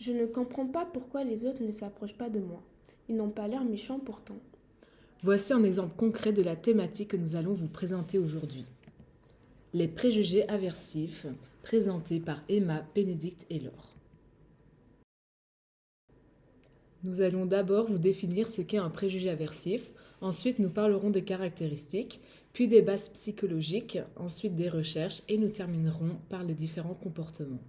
Je ne comprends pas pourquoi les autres ne s'approchent pas de moi. Ils n'ont pas l'air méchants pourtant. Voici un exemple concret de la thématique que nous allons vous présenter aujourd'hui. Les préjugés aversifs, présentés par Emma, Bénédicte et Laure. Nous allons d'abord vous définir ce qu'est un préjugé aversif, ensuite nous parlerons des caractéristiques, puis des bases psychologiques, ensuite des recherches et nous terminerons par les différents comportements.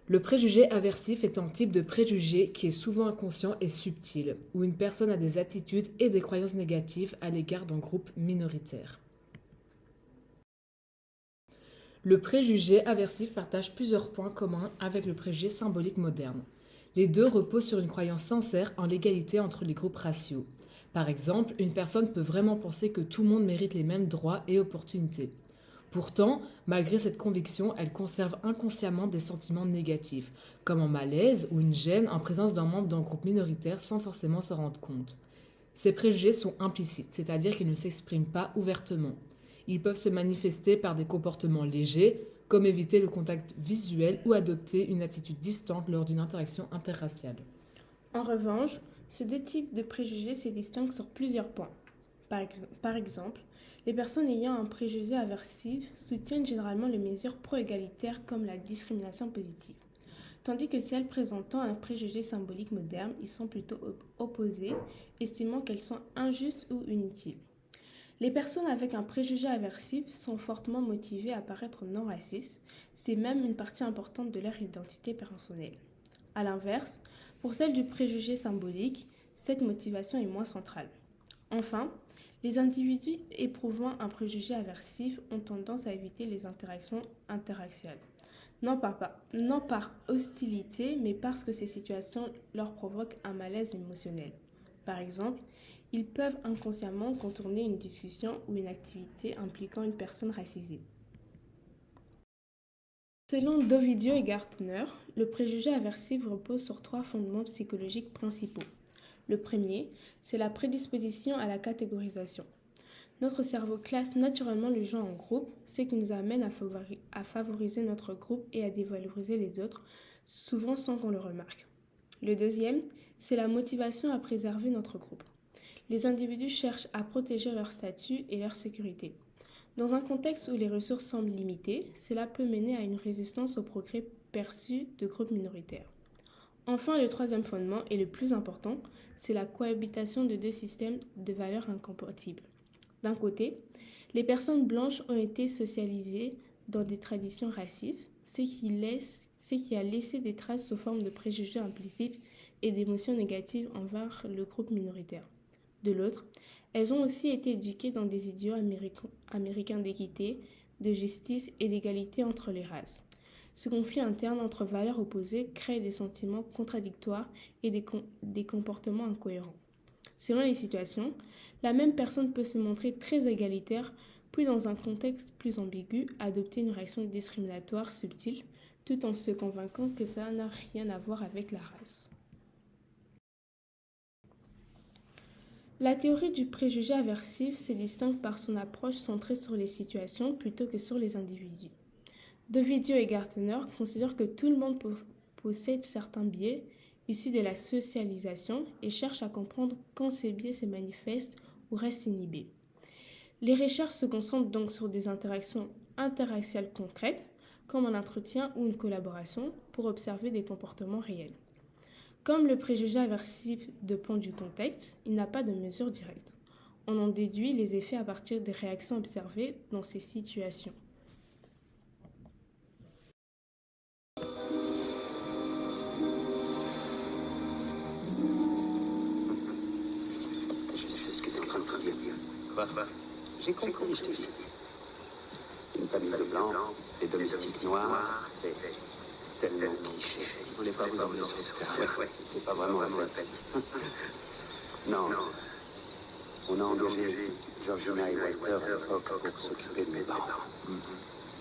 Le préjugé aversif est un type de préjugé qui est souvent inconscient et subtil, où une personne a des attitudes et des croyances négatives à l'égard d'un groupe minoritaire. Le préjugé aversif partage plusieurs points communs avec le préjugé symbolique moderne. Les deux reposent sur une croyance sincère en l'égalité entre les groupes raciaux. Par exemple, une personne peut vraiment penser que tout le monde mérite les mêmes droits et opportunités. Pourtant, malgré cette conviction, elle conserve inconsciemment des sentiments négatifs, comme un malaise ou une gêne en présence d'un membre d'un groupe minoritaire sans forcément s'en rendre compte. Ces préjugés sont implicites, c'est-à-dire qu'ils ne s'expriment pas ouvertement. Ils peuvent se manifester par des comportements légers, comme éviter le contact visuel ou adopter une attitude distante lors d'une interaction interraciale. En revanche, ces deux types de préjugés se distinguent sur plusieurs points. Par exemple, les personnes ayant un préjugé aversif soutiennent généralement les mesures pro-égalitaires comme la discrimination positive, tandis que celles présentant un préjugé symbolique moderne y sont plutôt opposées, estimant qu'elles sont injustes ou inutiles. Les personnes avec un préjugé aversif sont fortement motivées à paraître non racistes, c'est même une partie importante de leur identité personnelle. A l'inverse, pour celles du préjugé symbolique, cette motivation est moins centrale. Enfin, les individus éprouvant un préjugé aversif ont tendance à éviter les interactions interraciales. Non par hostilité, mais parce que ces situations leur provoquent un malaise émotionnel. Par exemple, ils peuvent inconsciemment contourner une discussion ou une activité impliquant une personne racisée. Selon Dovidio et Gartner, le préjugé aversif repose sur 3 fondements psychologiques principaux. Le premier, c'est la prédisposition à la catégorisation. Notre cerveau classe naturellement les gens en groupe, ce qui nous amène à favoriser notre groupe et à dévaloriser les autres, souvent sans qu'on le remarque. Le deuxième, c'est la motivation à préserver notre groupe. Les individus cherchent à protéger leur statut et leur sécurité. Dans un contexte où les ressources semblent limitées, cela peut mener à une résistance au progrès perçu de groupes minoritaires. Enfin, le troisième fondement, et le plus important, c'est la cohabitation de deux systèmes de valeurs incompatibles. D'un côté, les personnes blanches ont été socialisées dans des traditions racistes, ce qui a laissé des traces sous forme de préjugés implicites et d'émotions négatives envers le groupe minoritaire. De l'autre, elles ont aussi été éduquées dans des idéaux américains d'équité, de justice et d'égalité entre les races. Ce conflit interne entre valeurs opposées crée des sentiments contradictoires et des comportements incohérents. Selon les situations, la même personne peut se montrer très égalitaire, puis dans un contexte plus ambigu, adopter une réaction discriminatoire subtile, tout en se convainquant que ça n'a rien à voir avec la race. La théorie du préjugé aversif se distingue par son approche centrée sur les situations plutôt que sur les individus. Dovidio et Gartner considèrent que tout le monde possède certains biais issus de la socialisation et cherchent à comprendre quand ces biais se manifestent ou restent inhibés. Les recherches se concentrent donc sur des interactions interraciales concrètes, comme un entretien ou une collaboration, pour observer des comportements réels. Comme le préjugé aversif dépend du contexte, il n'a pas de mesure directe. On en déduit les effets à partir des réactions observées dans ces situations. Je sais ce que tu es en train de te dire. Quoi? J'ai compris, je te dis. Une famille de blancs, des domestiques noirs, c'est tellement cliché. Je ne voulais pas vous emmener sur ce terrain. C'est pas vraiment la peine. Non. On a engagé Georgina et Walter à l'époque pour s'occuper de mes parents.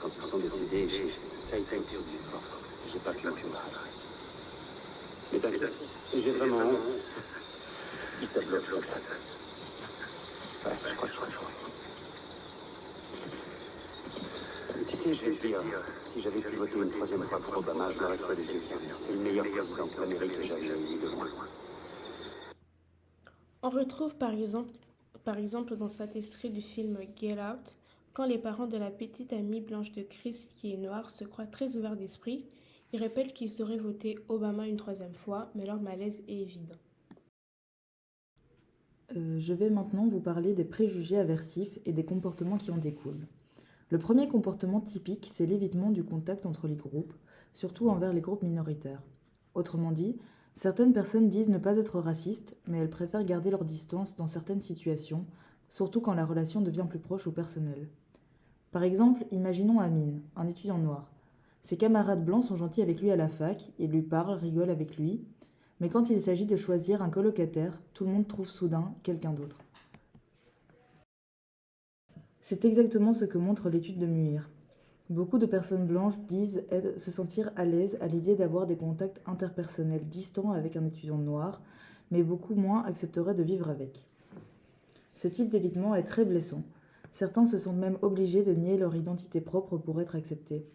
Quand ils sont décédés, ça a été au-dessus de mes forces. J'ai pas pu m'en séparer. Mais t'inquiète, j'ai vraiment honte. Il t'a bloqué ça. Ouais, je crois que je ferai. Tu sais, sais, je vais le dire, si j'avais pu voter une troisième fois pour Obama, je l'aurais fait les yeux fermés. C'est le meilleur président que l'Amérique ait jamais eu de loin. On retrouve par exemple dans cet extrait du film Get Out, quand les parents de la petite amie blanche de Chris, qui est noire, se croient très ouverts d'esprit, ils répètent qu'ils auraient voté Obama une troisième fois, mais leur malaise est évident. Je vais maintenant vous parler des préjugés aversifs et des comportements qui en découlent. Le premier comportement typique, c'est l'évitement du contact entre les groupes, surtout envers les groupes minoritaires. Autrement dit, certaines personnes disent ne pas être racistes, mais elles préfèrent garder leur distance dans certaines situations, surtout quand la relation devient plus proche ou personnelle. Par exemple, imaginons Amine, un étudiant noir. Ses camarades blancs sont gentils avec lui à la fac, ils lui parlent, rigolent avec lui, mais quand il s'agit de choisir un colocataire, tout le monde trouve soudain quelqu'un d'autre. C'est exactement ce que montre l'étude de Muir. Beaucoup de personnes blanches disent se sentir à l'aise à l'idée d'avoir des contacts interpersonnels distants avec un étudiant noir, mais beaucoup moins accepteraient de vivre avec. Ce type d'évitement est très blessant. Certains se sentent même obligés de nier leur identité propre pour être acceptés.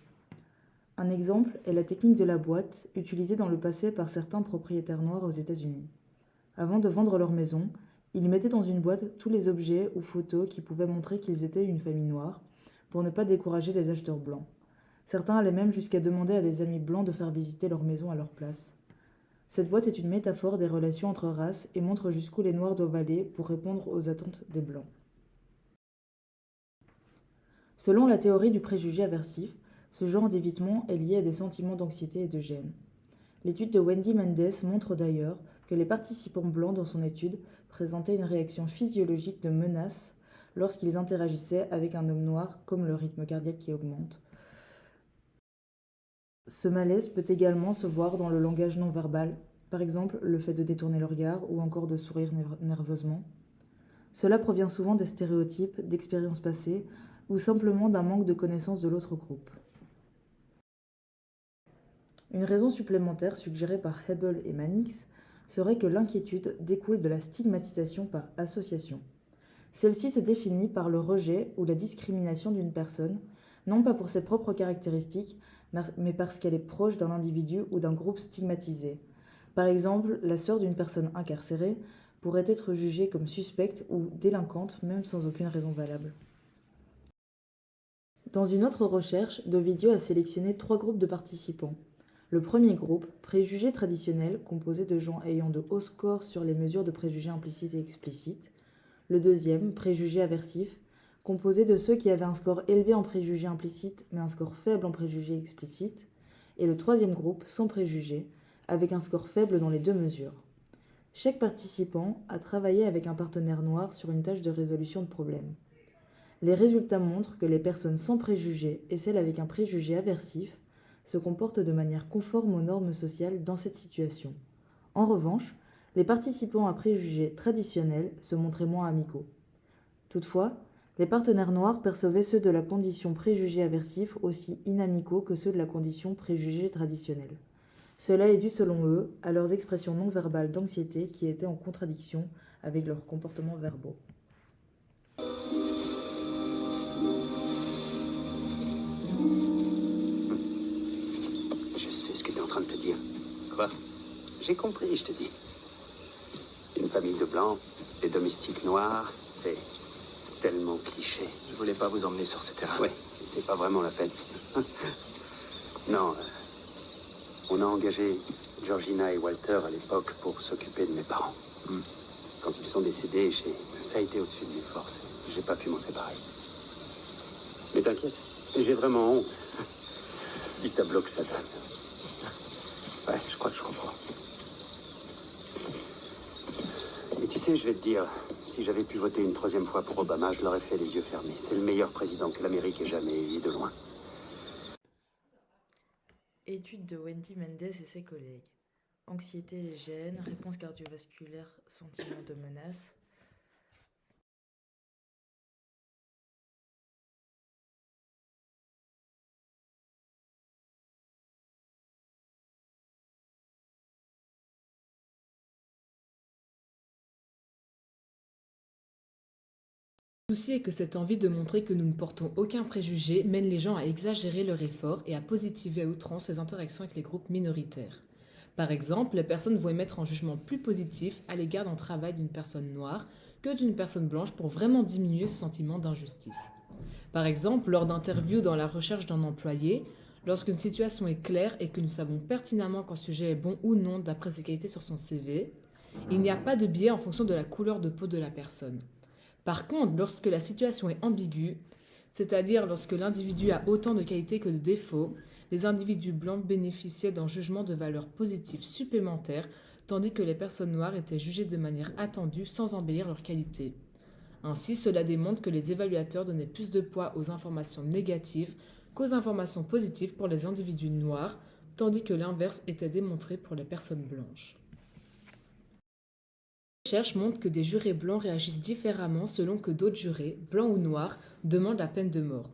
Un exemple est la technique de la boîte, utilisée dans le passé par certains propriétaires noirs aux États-Unis. Avant de vendre leur maison, ils mettaient dans une boîte tous les objets ou photos qui pouvaient montrer qu'ils étaient une famille noire, pour ne pas décourager les acheteurs blancs. Certains allaient même jusqu'à demander à des amis blancs de faire visiter leur maison à leur place. Cette boîte est une métaphore des relations entre races et montre jusqu'où les noirs doivent aller pour répondre aux attentes des blancs. Selon la théorie du préjugé aversif, ce genre d'évitement est lié à des sentiments d'anxiété et de gêne. L'étude de Wendy Mendes montre d'ailleurs que les participants blancs dans son étude présentaient une réaction physiologique de menace lorsqu'ils interagissaient avec un homme noir, comme le rythme cardiaque qui augmente. Ce malaise peut également se voir dans le langage non verbal, par exemple le fait de détourner le regard ou encore de sourire nerveusement. Cela provient souvent des stéréotypes, d'expériences passées ou simplement d'un manque de connaissance de l'autre groupe. Une raison supplémentaire suggérée par Hebel et Mannix serait que l'inquiétude découle de la stigmatisation par association. Celle-ci se définit par le rejet ou la discrimination d'une personne, non pas pour ses propres caractéristiques, mais parce qu'elle est proche d'un individu ou d'un groupe stigmatisé. Par exemple, la sœur d'une personne incarcérée pourrait être jugée comme suspecte ou délinquante, même sans aucune raison valable. Dans une autre recherche, Dovidio a sélectionné 3 groupes de participants. Le premier groupe, préjugés traditionnels, composé de gens ayant de hauts scores sur les mesures de préjugés implicites et explicites. Le deuxième, préjugés aversifs, composé de ceux qui avaient un score élevé en préjugés implicites mais un score faible en préjugés explicites. Et le troisième groupe, sans préjugés, avec un score faible dans les 2 mesures. Chaque participant a travaillé avec un partenaire noir sur une tâche de résolution de problème. Les résultats montrent que les personnes sans préjugés et celles avec un préjugé aversif se comportent de manière conforme aux normes sociales dans cette situation. En revanche, les participants à préjugés traditionnels se montraient moins amicaux. Toutefois, les partenaires noirs percevaient ceux de la condition préjugé aversif aussi inamicaux que ceux de la condition préjugé traditionnelle. Cela est dû, selon eux, à leurs expressions non verbales d'anxiété qui étaient en contradiction avec leurs comportements verbaux. Je sais ce que tu es en train de te dire. Quoi? J'ai compris, je te dis. Une famille de blancs, des domestiques noirs, c'est tellement cliché. Je voulais pas vous emmener sur ces terrains. Oui, c'est pas vraiment la peine. Non, on a engagé Georgina et Walter à l'époque pour s'occuper de mes parents. Quand ils sont décédés, ça a été au-dessus de mes forces. J'ai pas pu m'en séparer. Mais t'inquiète, j'ai vraiment honte du tableau que ça donne. Ouais, je crois que je comprends. Et tu sais, je vais te dire, si j'avais pu voter une troisième fois pour Obama, je l'aurais fait les yeux fermés. C'est le meilleur président que l'Amérique ait jamais eu de loin. Étude de Wendy Mendes et ses collègues. Anxiété et gêne, réponse cardiovasculaire, sentiment de menace, Le souci est que cette envie de montrer que nous ne portons aucun préjugé mène les gens à exagérer leur effort et à positiver à outrance les interactions avec les groupes minoritaires. Par exemple, les personnes vont émettre un jugement plus positif à l'égard d'un travail d'une personne noire que d'une personne blanche pour vraiment diminuer ce sentiment d'injustice. Par exemple, lors d'interviews dans la recherche d'un employé, lorsqu'une situation est claire et que nous savons pertinemment qu'un sujet est bon ou non d'après ses qualités sur son CV, il n'y a pas de biais en fonction de la couleur de peau de la personne. Par contre, lorsque la situation est ambiguë, c'est-à-dire lorsque l'individu a autant de qualités que de défauts, les individus blancs bénéficiaient d'un jugement de valeur positive supplémentaire, tandis que les personnes noires étaient jugées de manière attendue sans embellir leurs qualités. Ainsi, cela démontre que les évaluateurs donnaient plus de poids aux informations négatives qu'aux informations positives pour les individus noirs, tandis que l'inverse était démontré pour les personnes blanches. Les recherches montrent que des jurés blancs réagissent différemment selon que d'autres jurés, blancs ou noirs, demandent la peine de mort.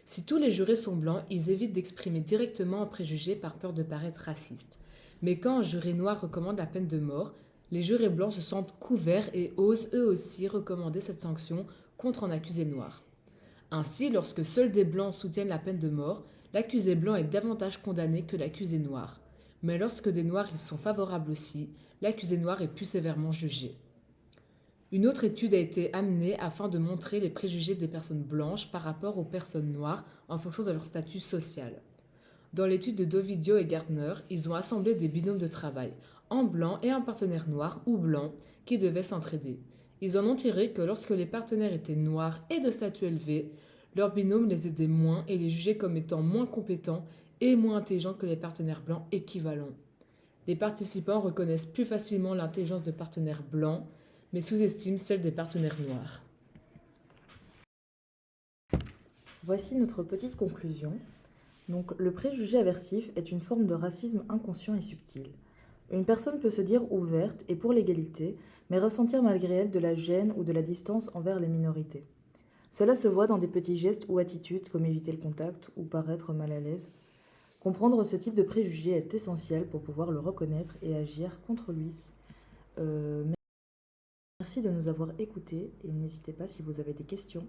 Si tous les jurés sont blancs, ils évitent d'exprimer directement un préjugé par peur de paraître racistes. Mais quand un juré noir recommande la peine de mort, les jurés blancs se sentent couverts et osent eux aussi recommander cette sanction contre un accusé noir. Ainsi, lorsque seuls des blancs soutiennent la peine de mort, l'accusé blanc est davantage condamné que l'accusé noir. Mais lorsque des noirs y sont favorables aussi, l'accusé noir est plus sévèrement jugé. Une autre étude a été amenée afin de montrer les préjugés des personnes blanches par rapport aux personnes noires en fonction de leur statut social. Dans l'étude de Dovidio et Gardner, ils ont assemblé des binômes de travail, un blanc et un partenaire noir ou blanc, qui devaient s'entraider. Ils en ont tiré que lorsque les partenaires étaient noirs et de statut élevé, leur binôme les aidait moins et les jugeait comme étant moins compétents et moins intelligents que les partenaires blancs équivalents. Les participants reconnaissent plus facilement l'intelligence de partenaires blancs, mais sous-estiment celle des partenaires noirs. Voici notre petite conclusion. Donc, le préjugé aversif est une forme de racisme inconscient et subtil. Une personne peut se dire ouverte et pour l'égalité, mais ressentir malgré elle de la gêne ou de la distance envers les minorités. Cela se voit dans des petits gestes ou attitudes comme éviter le contact ou paraître mal à l'aise. Comprendre ce type de préjugé est essentiel pour pouvoir le reconnaître et agir contre lui. Merci de nous avoir écoutés et n'hésitez pas si vous avez des questions.